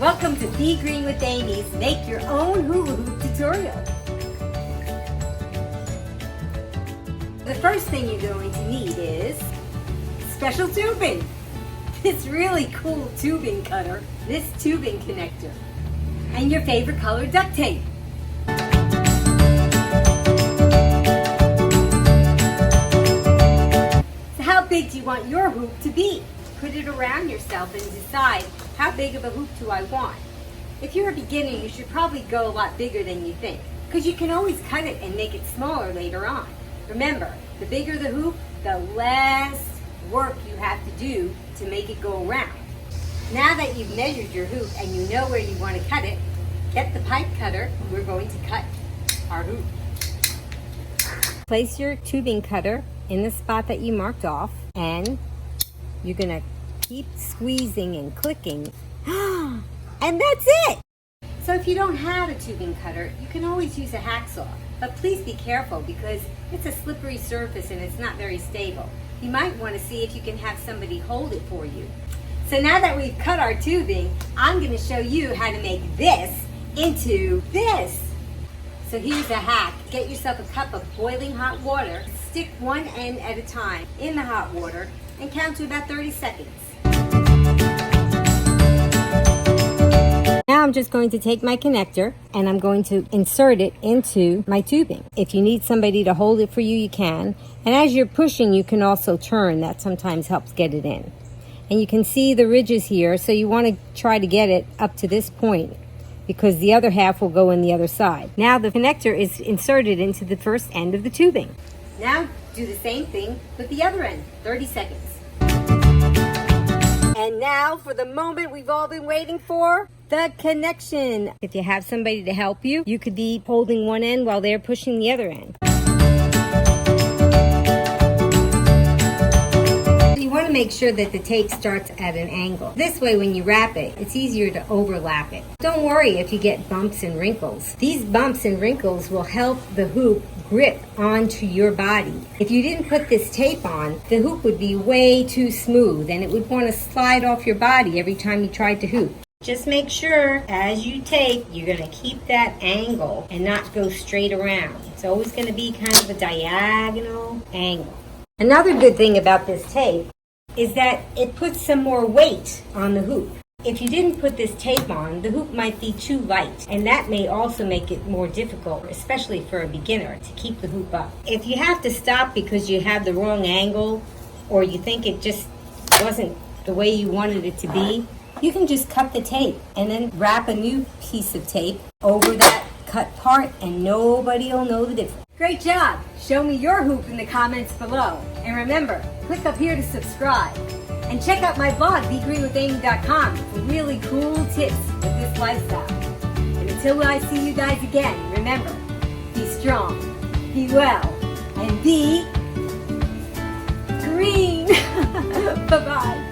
Welcome to Be Green with Amy's Make Your Own Hula Hoop tutorial. The first thing you're going to need is special tubing. This really cool tubing cutter, this tubing connector, and your favorite color duct tape. So how big do you want your hoop to be? Put it around yourself and decide, how big of a hoop do I want? If you're a beginner, you should probably go a lot bigger than you think, because you can always cut it and make it smaller later on. Remember, the bigger the hoop, the less work you have to do to make it go around. Now that you've measured your hoop and you know where you want to cut it, get the pipe cutter. We're going to cut our hoop. Place your tubing cutter in the spot that you marked off, and you're going to keep squeezing and clicking. And that's it! So if you don't have a tubing cutter, you can always use a hacksaw. But please be careful, because it's a slippery surface and it's not very stable. You might want to see if you can have somebody hold it for you. So now that we've cut our tubing, I'm going to show you how to make this into this. So here's a hack. Get yourself a cup of boiling hot water. Stick one end at a time in the hot water and count to about 30 seconds. Now I'm just going to take my connector and I'm going to insert it into my tubing. If you need somebody to hold it for you, you can. And as you're pushing, you can also turn. That sometimes helps get it in. And you can see the ridges here, so you want to try to get it up to this point, because the other half will go in the other side. Now the connector is inserted into the first end of the tubing. Now do the same thing with the other end, 30 seconds. And now for the moment we've all been waiting for, the connection. If you have somebody to help you, you could be holding one end while they're pushing the other end. You want to make sure that the tape starts at an angle. This way, when you wrap it, it's easier to overlap it. Don't worry if you get bumps and wrinkles. These bumps and wrinkles will help the hoop grip onto your body. If you didn't put this tape on, the hoop would be way too smooth and it would want to slide off your body every time you tried to hoop. Just make sure as you tape, you're going to keep that angle and not go straight around. It's always going to be kind of a diagonal angle. Another good thing about this tape is that it puts some more weight on the hoop. If you didn't put this tape on, the hoop might be too light, and that may also make it more difficult, especially for a beginner, to keep the hoop up. If you have to stop because you have the wrong angle, or you think it just wasn't the way you wanted it to be, you can just cut the tape and then wrap a new piece of tape over that cut part, and nobody will know the difference. Great job! Show me your hoop in the comments below. And remember, click up here to subscribe. And check out my blog, begreenwithamy.com, for really cool tips with this lifestyle. And until I see you guys again, remember, be strong, be well, and be green. Bye-bye.